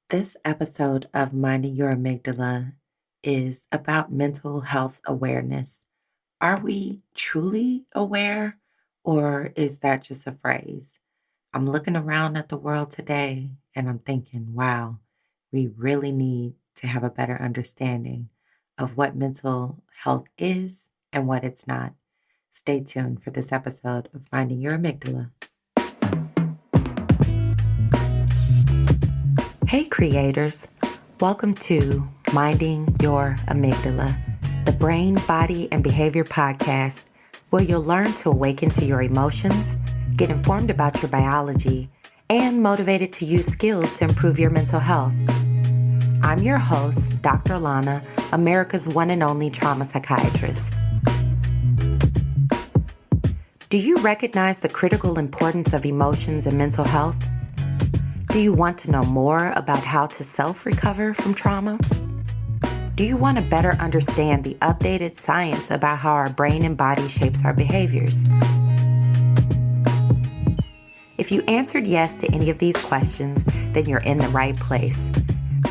This episode of Minding Your Amygdala is about mental health awareness. Are we truly aware, or is that just a phrase? I'm looking around at the world today and I'm thinking, wow, we really need to have a better understanding of what mental health is and what it's not. Stay tuned for this episode of Minding Your Amygdala. Hey creators, welcome to Minding Your Amygdala, the brain, body, and behavior podcast where you'll learn to awaken to your emotions, get informed about your biology, and motivated to use skills to improve your mental health. I'm your host, Dr. Lana, America's one and only trauma psychiatrist. Do you recognize the critical importance of emotions and mental health? Do you want to know more about how to self-recover from trauma? Do you want to better understand the updated science about how our brain and body shapes our behaviors? If you answered yes to any of these questions, then you're in the right place.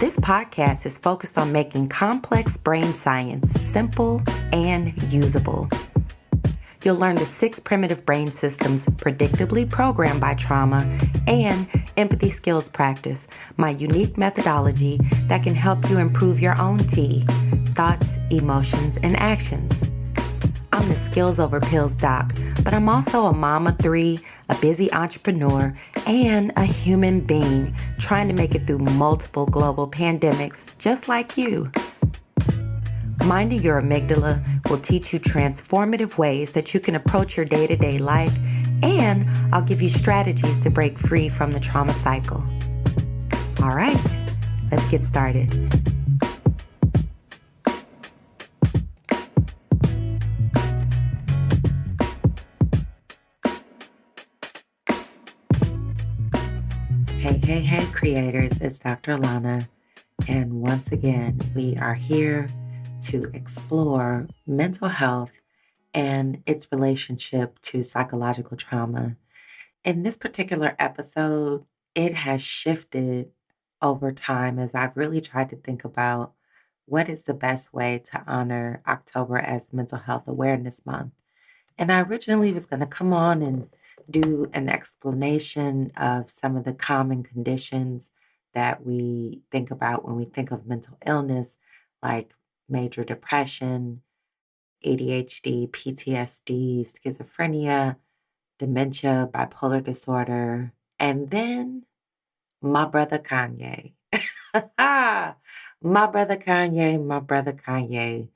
This podcast is focused on making complex brain science simple and usable. You'll learn the 6 primitive brain systems predictably programmed by trauma and empathy skills practice, my unique methodology that can help you improve your own T, thoughts, emotions, and actions. I'm the Skills Over Pills doc, but I'm also a mom of 3, a busy entrepreneur, and a human being trying to make it through multiple global pandemics just like you. Minding Your Amygdala will teach you transformative ways that you can approach your day-to-day life, and I'll give you strategies to break free from the trauma cycle. All right, let's get started. Hey, creators, it's Dr. Lana, and once again, we are here to explore mental health and its relationship to psychological trauma. In this particular episode, it has shifted over time as I've really tried to think about what is the best way to honor October as Mental Health Awareness Month. And I originally was going to come on and do an explanation of some of the common conditions that we think about when we think of mental illness, like major depression, ADHD, PTSD, schizophrenia, dementia, bipolar disorder, and then my brother Kanye. My brother Kanye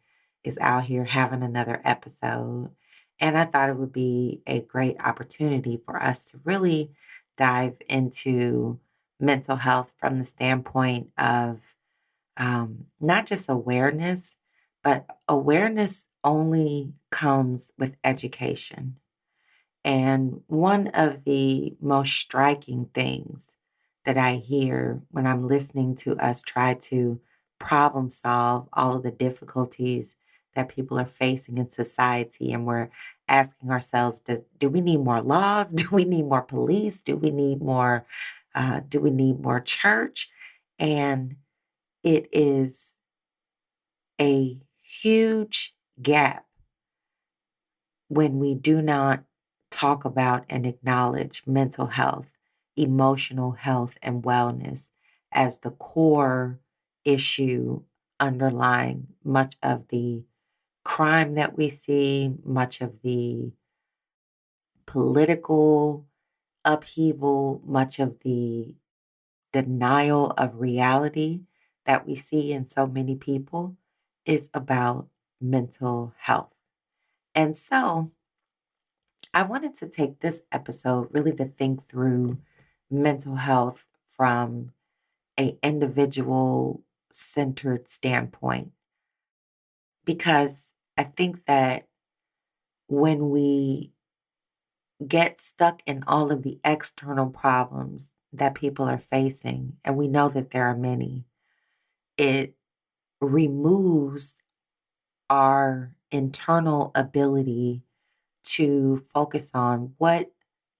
is out here having another episode. And I thought it would be a great opportunity for us to really dive into mental health from the standpoint of not just awareness, but awareness only comes with education. And one of the most striking things that I hear when I'm listening to us try to problem solve all of the difficulties that people are facing in society, and we're asking ourselves, do we need more laws? Do we need more police? Do we need more church? And it is a huge gap when we do not talk about and acknowledge mental health, emotional health, and wellness as the core issue underlying much of the crime that we see, much of the political upheaval, much of the denial of reality that we see in so many people is about mental health. And so I wanted to take this episode really to think through mental health from a individual centered standpoint, because I think that when we get stuck in all of the external problems that people are facing, and we know that there are many, it removes our internal ability to focus on what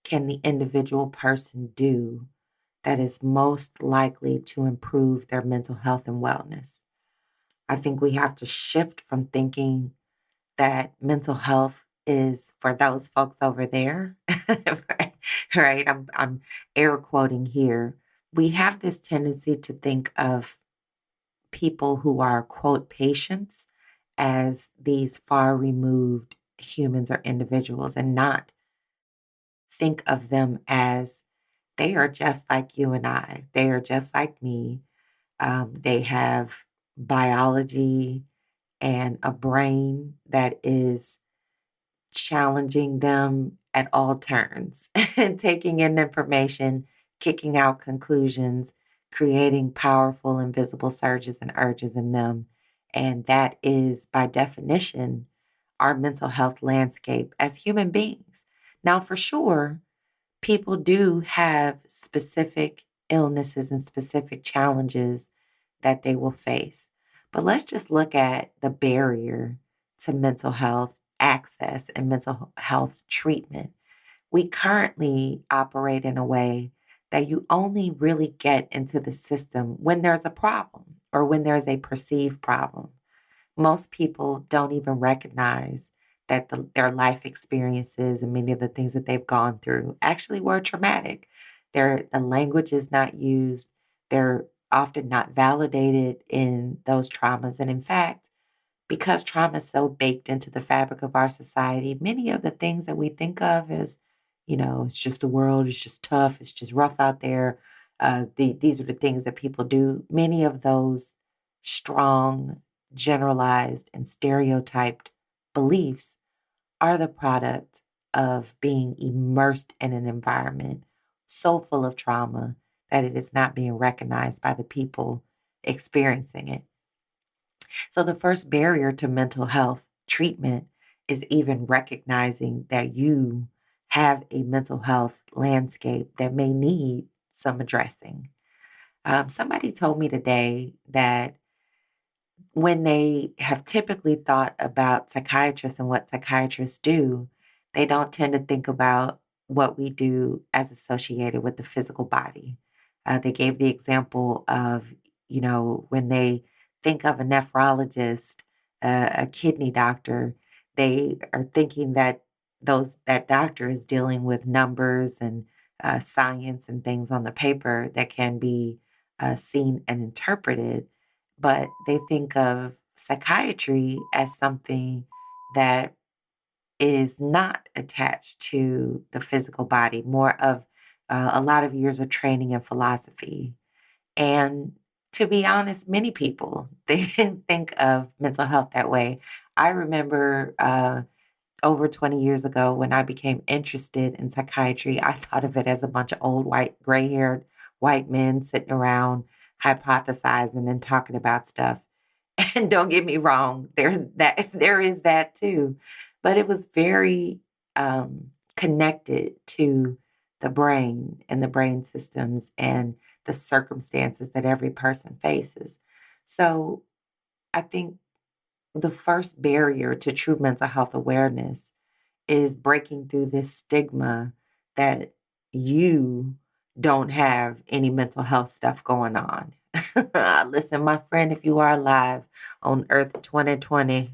can the individual person do that is most likely to improve their mental health and wellness. I think we have to shift from thinking that mental health is for those folks over there, right? I'm air quoting here. We have this tendency to think of people who are, quote, patients as these far removed humans or individuals and not think of them as they are just like you and I. They are just like me. They have biology and a brain that is challenging them at all turns and taking in information, kicking out conclusions, creating powerful invisible surges and urges in them. And that is, by definition, our mental health landscape as human beings. Now, for sure, people do have specific illnesses and specific challenges that they will face. But let's just look at the barrier to mental health access and mental health treatment. We currently operate in a way that you only really get into the system when there's a problem or when there's a perceived problem. Most people don't even recognize that their life experiences and many of the things that they've gone through actually were traumatic. The language is not used. They're often not validated in those traumas. And in fact, because trauma is so baked into the fabric of our society, many of the things that we think of as, it's just the world, it's just tough, it's just rough out there. These are the things that people do. Many of those strong, generalized, and stereotyped beliefs are the product of being immersed in an environment so full of trauma that it is not being recognized by the people experiencing it. So, the first barrier to mental health treatment is even recognizing that you have a mental health landscape that may need some addressing. Somebody told me today that when they have typically thought about psychiatrists and what psychiatrists do, they don't tend to think about what we do as associated with the physical body. They gave the example of, when they think of a nephrologist, a kidney doctor, they are thinking that that doctor is dealing with numbers and science and things on the paper that can be seen and interpreted, but they think of psychiatry as something that is not attached to the physical body, more of a lot of years of training and philosophy. And to be honest, many people they think of mental health that way. I remember over 20 years ago when I became interested in psychiatry, I thought of it as a bunch of old white, gray-haired white men sitting around hypothesizing and talking about stuff. And don't get me wrong, there is that too. But it was very connected to the brain and the brain systems and the circumstances that every person faces. So I think the first barrier to true mental health awareness is breaking through this stigma that you don't have any mental health stuff going on. Listen, my friend, if you are alive on Earth 2020,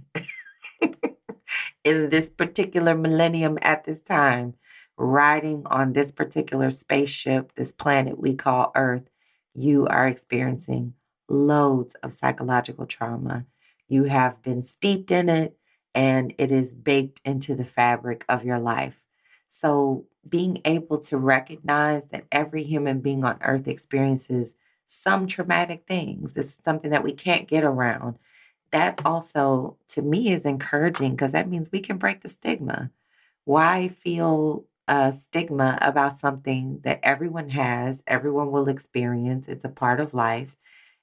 in this particular millennium at this time, riding on this particular spaceship, this planet we call Earth, you are experiencing loads of psychological trauma. You have been steeped in it, and it is baked into the fabric of your life. So, being able to recognize that every human being on Earth experiences some traumatic things is something that we can't get around. That also, to me, is encouraging because that means we can break the stigma. Why feel a stigma about something that everyone has, everyone will experience? It's a part of life.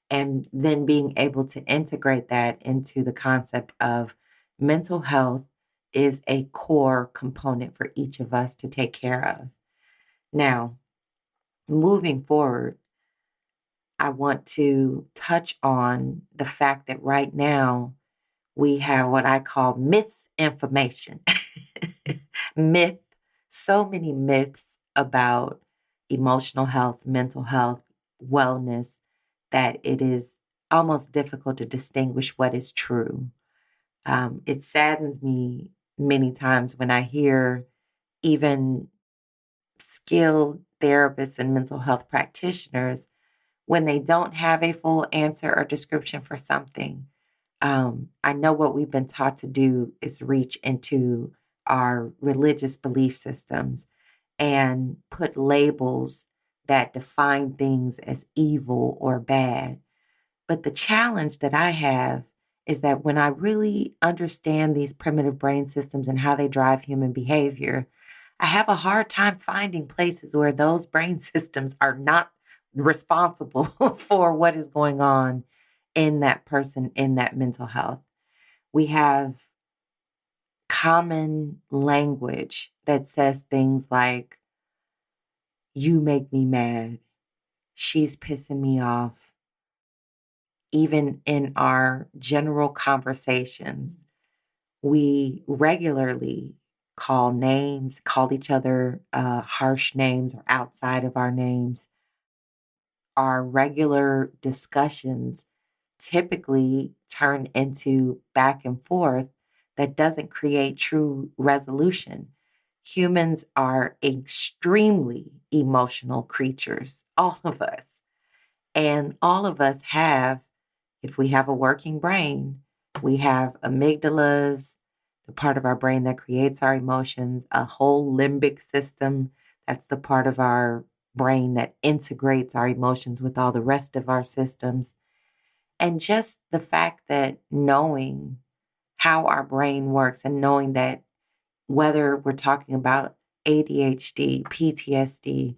And then being able to integrate that into the concept of mental health is a core component for each of us to take care of. Now, moving forward, I want to touch on the fact that right now we have what I call misinformation. Myth, so many myths about, emotional health, mental health, wellness, that it is almost difficult to distinguish what is true. It saddens me many times when I hear even skilled therapists and mental health practitioners, when they don't have a full answer or description for something. I know what we've been taught to do is reach into our religious belief systems and put labels that define things as evil or bad. But the challenge that I have is that when I really understand these primitive brain systems and how they drive human behavior, I have a hard time finding places where those brain systems are not responsible for what is going on in that person, in that mental health. We have common language that says things like, you make me mad, she's pissing me off. Even in our general conversations, we regularly call each other harsh names or outside of our names. Our regular discussions typically turn into back and forth that doesn't create true resolution. Humans are extremely emotional creatures, all of us. And all of us have, if we have a working brain, we have amygdalas, the part of our brain that creates our emotions, a whole limbic system, that's the part of our brain that integrates our emotions with all the rest of our systems. And just the fact that knowing how our brain works and knowing that whether we're talking about ADHD, PTSD,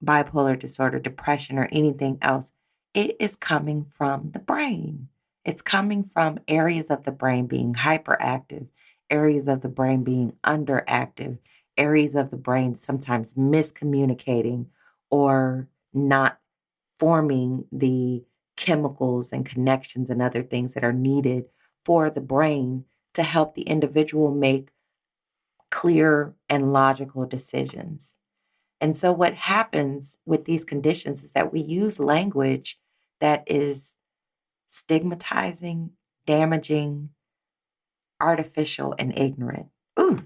bipolar disorder, depression, or anything else, it is coming from the brain. It's coming from areas of the brain being hyperactive, areas of the brain being underactive, areas of the brain sometimes miscommunicating or not forming the chemicals and connections and other things that are needed for the brain to help the individual make clear and logical decisions. And so, what happens with these conditions is that we use language that is stigmatizing, damaging, artificial, and ignorant. Ooh,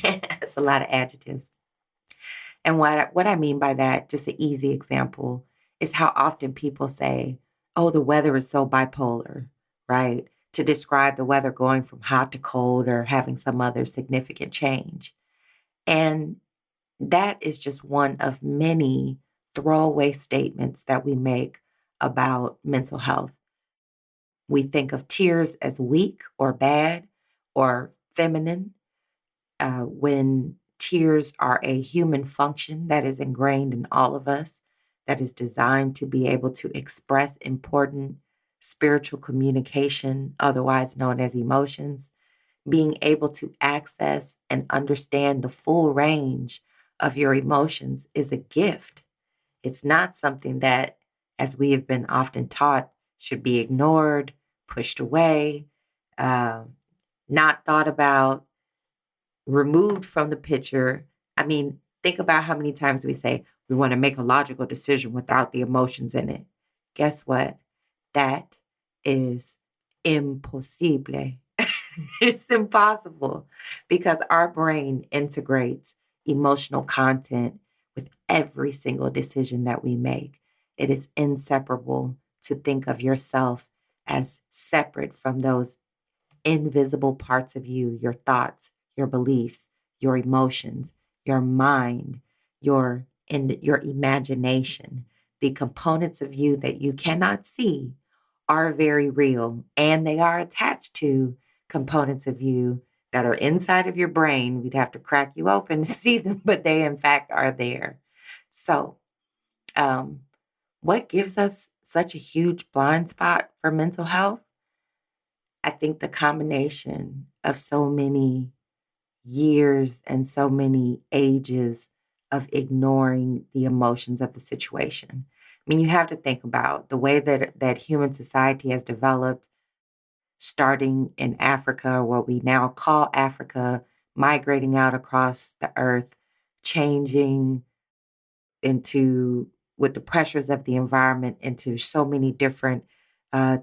that's a lot of adjectives. And what I mean by that, just an easy example, is how often people say, oh, the weather is so bipolar, right? To describe the weather going from hot to cold or having some other significant change. And that is just one of many throwaway statements that we make about mental health. We think of tears as weak or bad or feminine, when tears are a human function that is ingrained in all of us, that is designed to be able to express important spiritual communication, otherwise known as emotions. Being able to access and understand the full range of your emotions is a gift. It's not something that, as we have been often taught, should be ignored, pushed away, uh, not thought about, removed from the picture. I mean, think about how many times we say we want to make a logical decision without the emotions in it. Guess what? That is impossible. It's impossible because our brain integrates emotional content with every single decision that we make. It is inseparable to think of yourself as separate from those invisible parts of you, your thoughts, your beliefs, your emotions, your mind, your imagination. The components of you that you cannot see are very real, and they are attached to components of you that are inside of your brain. We'd have to crack you open to see them, but they in fact are there. So, um, what gives us such a huge blind spot for mental health? I think the combination of so many years and so many ages of ignoring the emotions of the situation. I mean, you have to think about the way that human society has developed, starting in Africa, what we now call Africa, migrating out across the earth, changing, into with the pressures of the environment into so many different uh,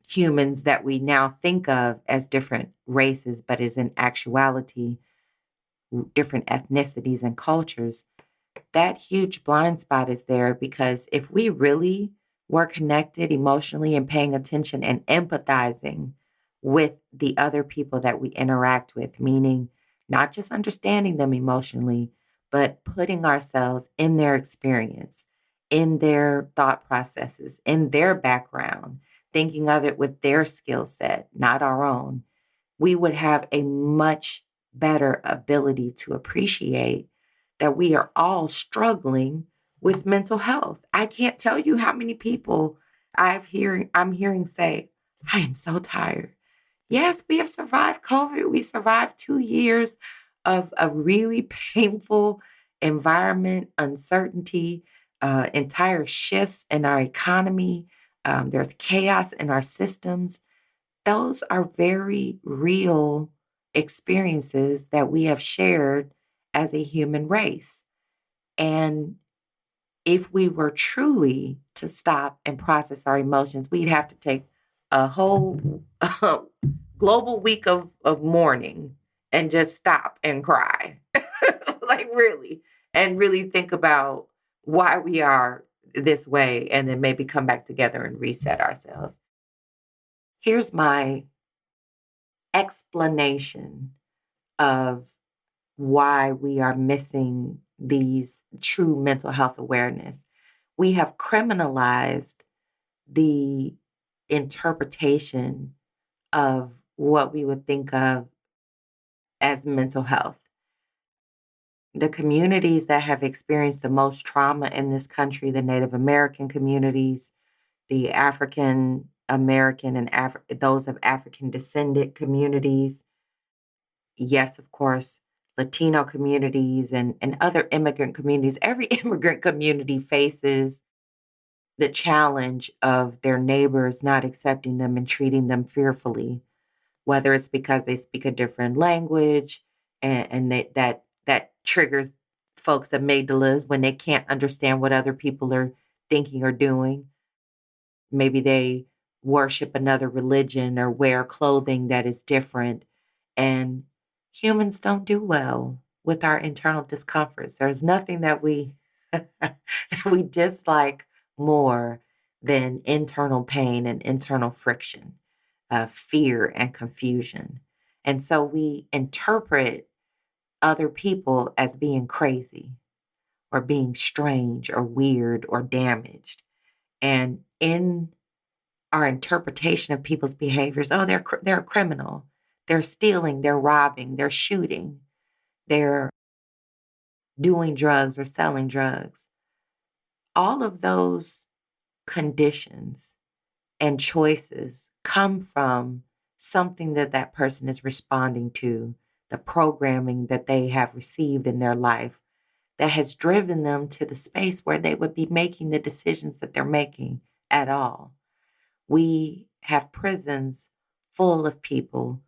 humans that we now think of as different races, but is in actuality different ethnicities and cultures. That huge blind spot is there because if we really were connected emotionally and paying attention and empathizing with the other people that we interact with, meaning not just understanding them emotionally, but putting ourselves in their experience, in their thought processes, in their background, thinking of it with their skill set, not our own, we would have a much better ability to appreciate that we are all struggling with mental health. I can't tell you how many people I'm hearing say, I am so tired. Yes, we have survived COVID. We survived 2 years of a really painful environment, uncertainty, entire shifts in our economy. There's chaos in our systems. Those are very real experiences that we have shared as a human race. And if we were truly to stop and process our emotions, we'd have to take a whole global week of mourning and just stop and cry. Like, really. And really think about why we are this way and then maybe come back together and reset ourselves. Here's my explanation of why we are missing these true mental health awareness. We have criminalized the interpretation of what we would think of as mental health. The communities that have experienced the most trauma in this country, the Native American communities, the African American and those of African descendant communities, yes, of course, Latino communities and other immigrant communities. Every immigrant community faces the challenge of their neighbors not accepting them and treating them fearfully, whether it's because they speak a different language that triggers folks' amygdalas when they can't understand what other people are thinking or doing. Maybe they worship another religion or wear clothing that is different. And humans don't do well with our internal discomforts. There's nothing that we that we dislike more than internal pain and internal friction, fear and confusion. And so we interpret other people as being crazy or being strange or weird or damaged. And in our interpretation of people's behaviors, oh, they're a criminal. They're stealing, they're robbing, they're shooting, they're doing drugs or selling drugs. All of those conditions and choices come from something that that person is responding to, the programming that they have received in their life that has driven them to the space where they would be making the decisions that they're making at all. We have prisons full of people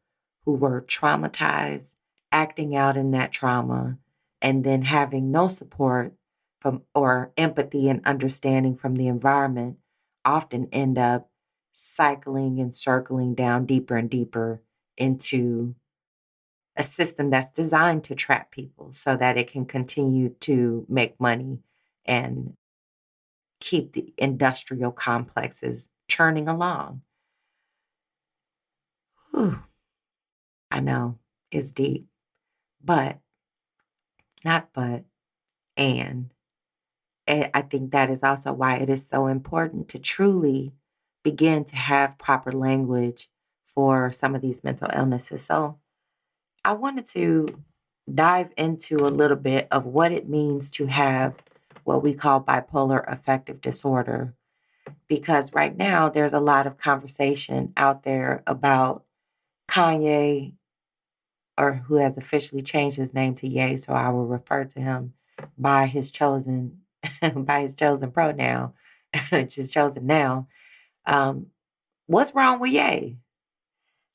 who were traumatized, acting out in that trauma, and then having no support from or empathy and understanding from the environment, often end up cycling and circling down deeper and deeper into a system that's designed to trap people so that it can continue to make money and keep the industrial complexes churning along. Whew, I know it's deep, but not but, and I think that is also why it is so important to truly begin to have proper language for some of these mental illnesses. So I wanted to dive into a little bit of what it means to have what we call bipolar affective disorder, because right now there's a lot of conversation out there about Kanye, or who has officially changed his name to Ye, so I will refer to him by his chosen by his chosen pronoun, which is chosen now. Um, what's wrong with Ye?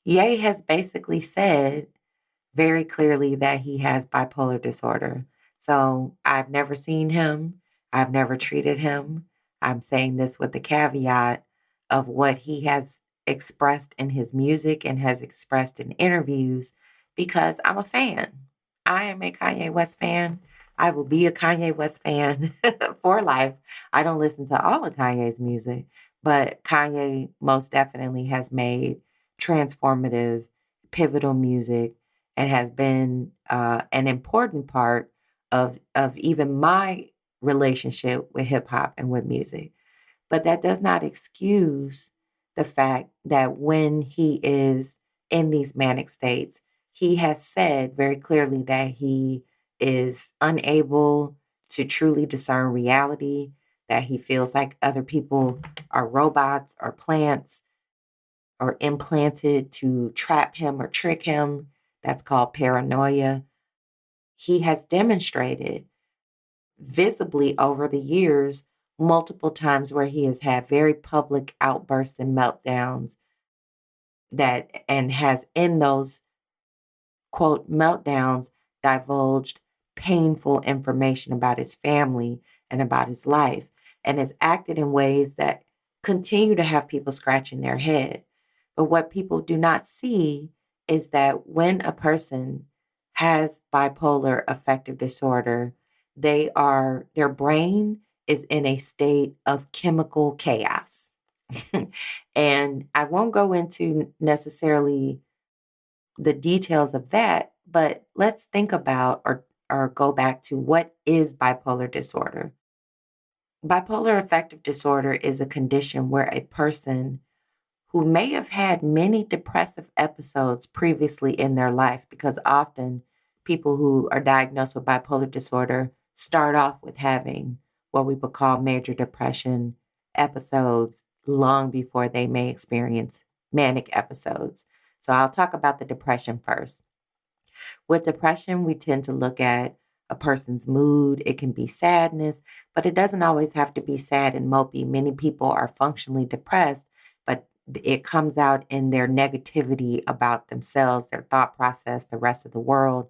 Ye has basically said very clearly that he has bipolar disorder. So I've never seen him. I've never treated him. I'm saying this with the caveat of what he has expressed in his music and has expressed in interviews because I'm a fan. I am a Kanye West fan. I will be a Kanye West fan for life. I don't listen to all of Kanye's music, but Kanye most definitely has made transformative, pivotal music and has been an important part of even my relationship with hip hop and with music. But that does not excuse the fact that when he is in these manic states, he has said very clearly that he is unable to truly discern reality, that he feels like other people are robots or plants or implanted to trap him or trick him. That's called paranoia. He has demonstrated visibly over the years multiple times where he has had very public outbursts and meltdowns that and has in those quote meltdowns divulged painful information about his family and about his life and has acted in ways that continue to have people scratching their head. But what people do not see is that when a person has bipolar affective disorder, their brain is in a state of chemical chaos. And I won't go into necessarily the details of that, but let's think about or go back to what is bipolar disorder. Bipolar affective disorder is a condition where a person who may have had many depressive episodes previously in their life, because often people who are diagnosed with bipolar disorder start off with having what we would call major depression episodes long before they may experience manic episodes. So I'll talk about the depression first. With depression, we tend to look at a person's mood. It can be sadness, but it doesn't always have to be sad and mopey. Many people are functionally depressed, but it comes out in their negativity about themselves, their thought process, the rest of the world.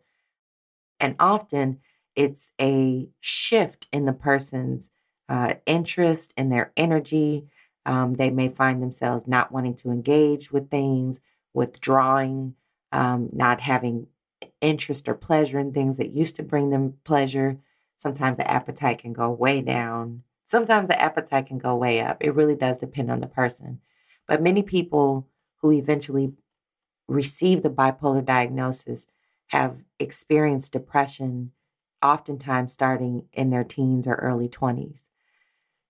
And often it's a shift in the person's interest and their energy. They may find themselves not wanting to engage with things, withdrawing, not having interest or pleasure in things that used to bring them pleasure. Sometimes the appetite can go way down. Sometimes the appetite can go way up. It really does depend on the person. But many people who eventually receive the bipolar diagnosis have experienced depression, oftentimes starting in their teens or early 20s.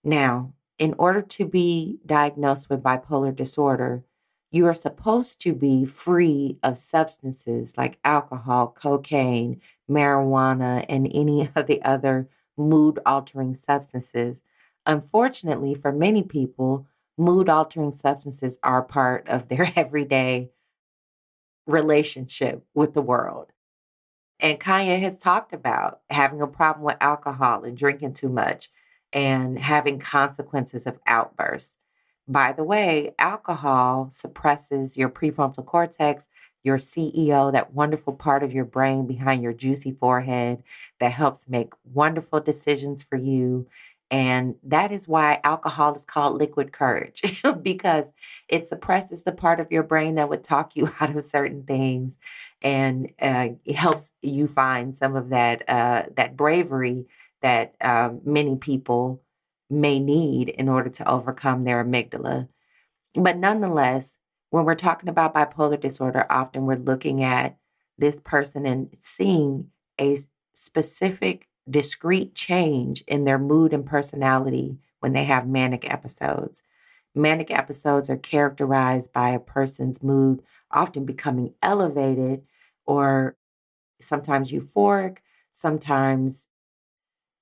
Now, in order to be diagnosed with bipolar disorder, you are supposed to be free of substances like alcohol, cocaine, marijuana, and any of the other mood altering substances. Unfortunately, for many people, mood altering substances are part of their everyday relationship with the world. And Kanye has talked about having a problem with alcohol and drinking too much and having consequences of outbursts. By the way, alcohol suppresses your prefrontal cortex, your CEO, that wonderful part of your brain behind your juicy forehead that helps make wonderful decisions for you. And that is why alcohol is called liquid courage, because it suppresses the part of your brain that would talk you out of certain things, and it helps you find some of that bravery that many people may need in order to overcome their amygdala. But nonetheless, when we're talking about bipolar disorder, often we're looking at this person and seeing a specific, discrete change in their mood and personality when they have manic episodes. Manic episodes are characterized by a person's mood often becoming elevated or sometimes euphoric, sometimes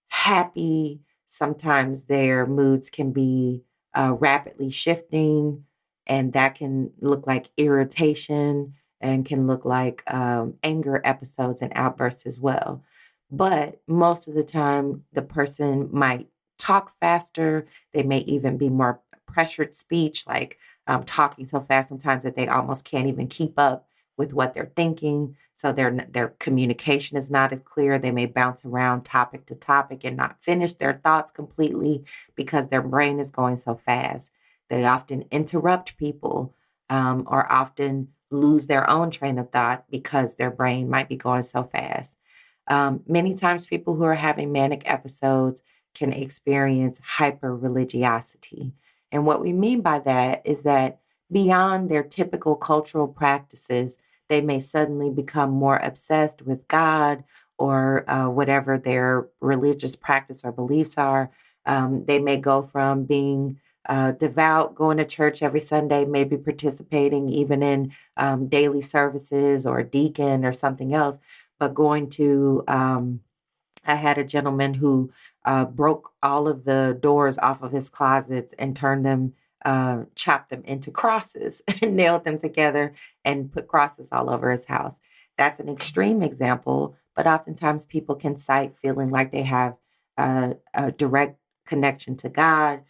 happy. Sometimes their moods can be rapidly shifting, and that can look like irritation and can look like anger episodes and outbursts as well. But most of the time, the person might talk faster. They may even be more pressured speech, like talking so fast sometimes that they almost can't even keep up with what they're thinking. So their communication is not as clear. They may bounce around topic to topic and not finish their thoughts completely because their brain is going so fast. They often interrupt people, or often lose their own train of thought because their brain might be going so fast. Many times, people who are having manic episodes can experience hyper religiosity. And what we mean by that is that beyond their typical cultural practices, they may suddenly become more obsessed with God or whatever their religious practice or beliefs are. They may go from being devout, going to church every Sunday, maybe participating even in daily services or a deacon or something else, but going to, I had a gentleman who broke all of the doors off of his closets and turned them, chopped them into crosses and nailed them together and put crosses all over his house. That's an extreme example, but oftentimes people can cite feeling like they have a direct connection to God,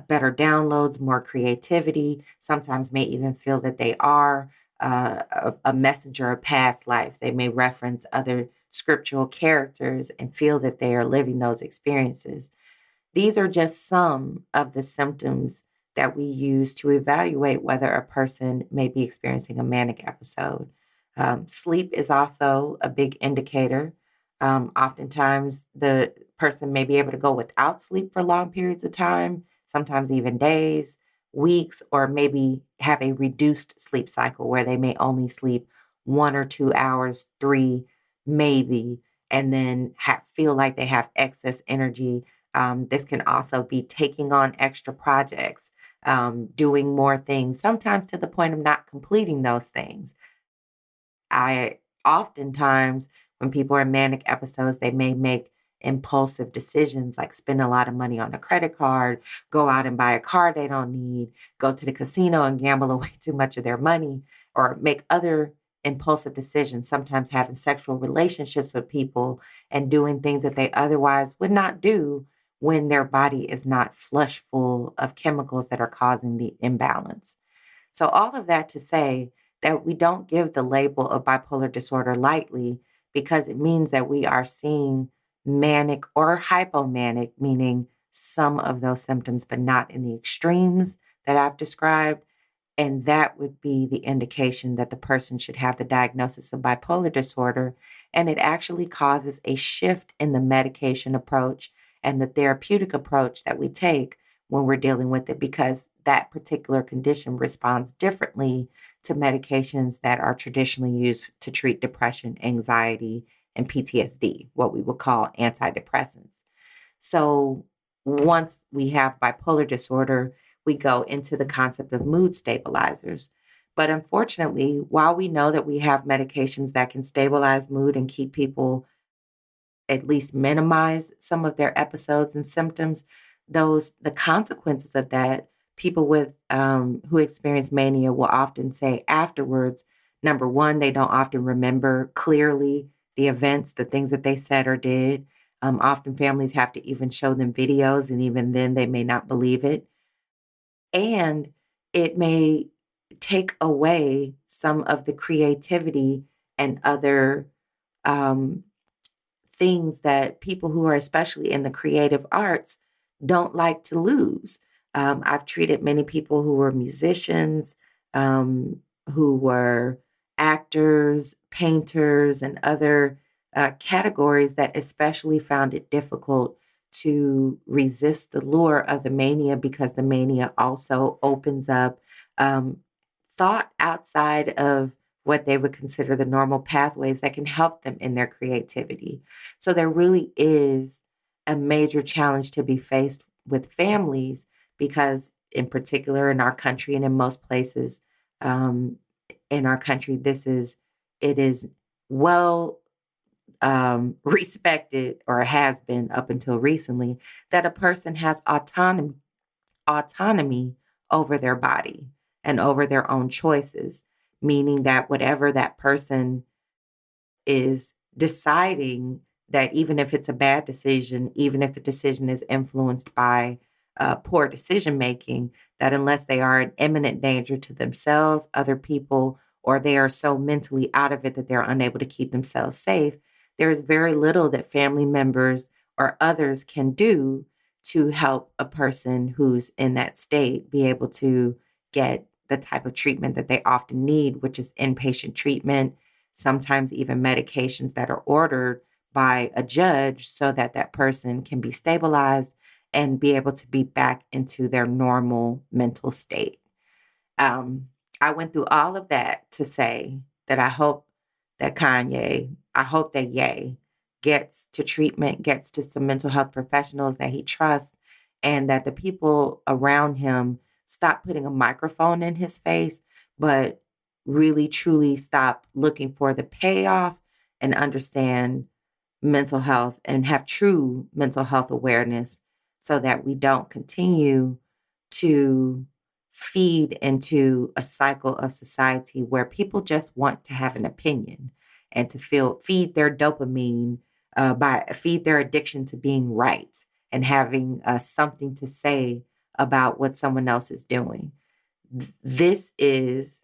better downloads, more creativity, sometimes may even feel that they are a messenger of past life. They may reference other scriptural characters and feel that they are living those experiences. These are just some of the symptoms that we use to evaluate whether a person may be experiencing a manic episode. Sleep is also a big indicator. Oftentimes, the person may be able to go without sleep for long periods of time, sometimes even days, weeks, or maybe have a reduced sleep cycle where they may only sleep 1 or 2 hours, three, maybe, and then feel like they have excess energy. This can also be taking on extra projects, doing more things, sometimes to the point of not completing those things. I oftentimes, when people are in manic episodes, they may make impulsive decisions like spend a lot of money on a credit card, go out and buy a car they don't need, go to the casino and gamble away too much of their money, or make other impulsive decisions, sometimes having sexual relationships with people and doing things that they otherwise would not do when their body is not flush full of chemicals that are causing the imbalance. So, all of that to say that we don't give the label of bipolar disorder lightly because it means that we are seeing manic or hypomanic, meaning some of those symptoms, but not in the extremes that I've described. And that would be the indication that the person should have the diagnosis of bipolar disorder. And it actually causes a shift in the medication approach and the therapeutic approach that we take when we're dealing with it, because that particular condition responds differently to medications that are traditionally used to treat depression, anxiety, and PTSD, what we would call antidepressants. So once we have bipolar disorder, we go into the concept of mood stabilizers. But unfortunately, while we know that we have medications that can stabilize mood and keep people, at least minimize some of their episodes and symptoms, the consequences of that, people with who experience mania will often say afterwards, number one, they don't often remember clearly the events, the things that they said or did. Often families have to even show them videos, and even then they may not believe it. And it may take away some of the creativity and other um, things that people who are especially in the creative arts don't like to lose. I've treated many people who were musicians, who were actors, painters, and other categories that especially found it difficult to resist the lure of the mania because the mania also opens up um, thought outside of what they would consider the normal pathways that can help them in their creativity. So there really is a major challenge to be faced with families because, in particular, in our country and in most places in our country, it is well respected, or has been up until recently, that a person has autonomy over their body and over their own choices, meaning that whatever that person is deciding, that even if it's a bad decision, even if the decision is influenced by poor decision making, that unless they are an imminent danger to themselves, other people, or they are so mentally out of it that they're unable to keep themselves safe, there's very little that family members or others can do to help a person who's in that state be able to get the type of treatment that they often need, which is inpatient treatment, sometimes even medications that are ordered by a judge so that that person can be stabilized and be able to be back into their normal mental state. I went through all of that to say that I hope that Ye gets to treatment, gets to some mental health professionals that he trusts, and that the people around him stop putting a microphone in his face, but really truly stop looking for the payoff and understand mental health and have true mental health awareness so that we don't continue to feed into a cycle of society where people just want to have an opinion and to feed their dopamine, feed their addiction to being right and having something to say about what someone else is doing. This is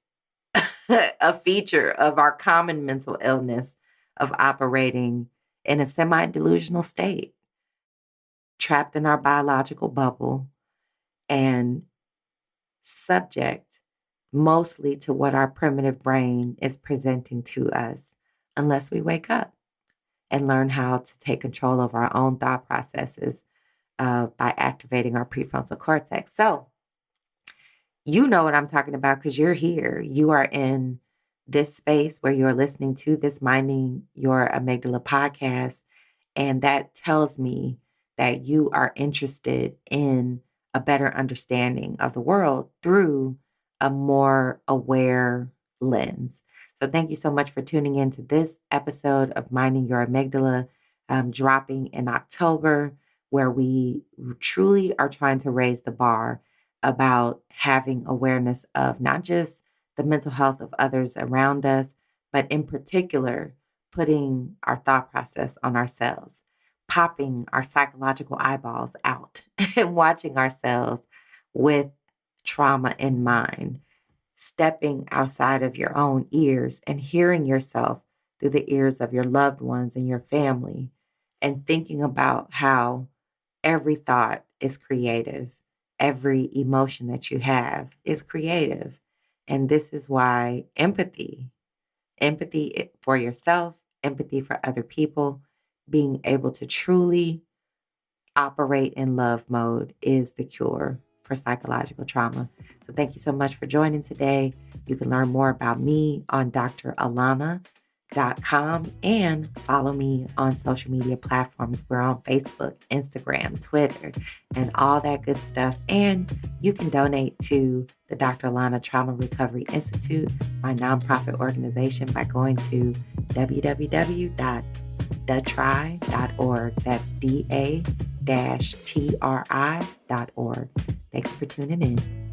a feature of our common mental illness of operating in a semi-delusional state, trapped in our biological bubble and subject mostly to what our primitive brain is presenting to us, unless we wake up and learn how to take control of our own thought processes by activating our prefrontal cortex. So you know what I'm talking about because you're here. You are in this space where you're listening to this Minding Your Amygdala podcast. And that tells me that you are interested in a better understanding of the world through a more aware lens. So thank you so much for tuning in to this episode of Minding Your Amygdala, dropping in October, where we truly are trying to raise the bar about having awareness of not just the mental health of others around us, but in particular, putting our thought process on ourselves, popping our psychological eyeballs out and watching ourselves with trauma in mind, stepping outside of your own ears and hearing yourself through the ears of your loved ones and your family, and thinking about how every thought is creative. Every emotion that you have is creative. And this is why empathy for yourself, empathy for other people, being able to truly operate in love mode is the cure for psychological trauma. So thank you so much for joining today. You can learn more about me on dralana.com and follow me on social media platforms. We're on Facebook, Instagram, Twitter, and all that good stuff. And you can donate to the Dr. Alana Trauma Recovery Institute, my nonprofit organization, by going to www.datri.org. That's DA-TRI.org. Thank you for tuning in.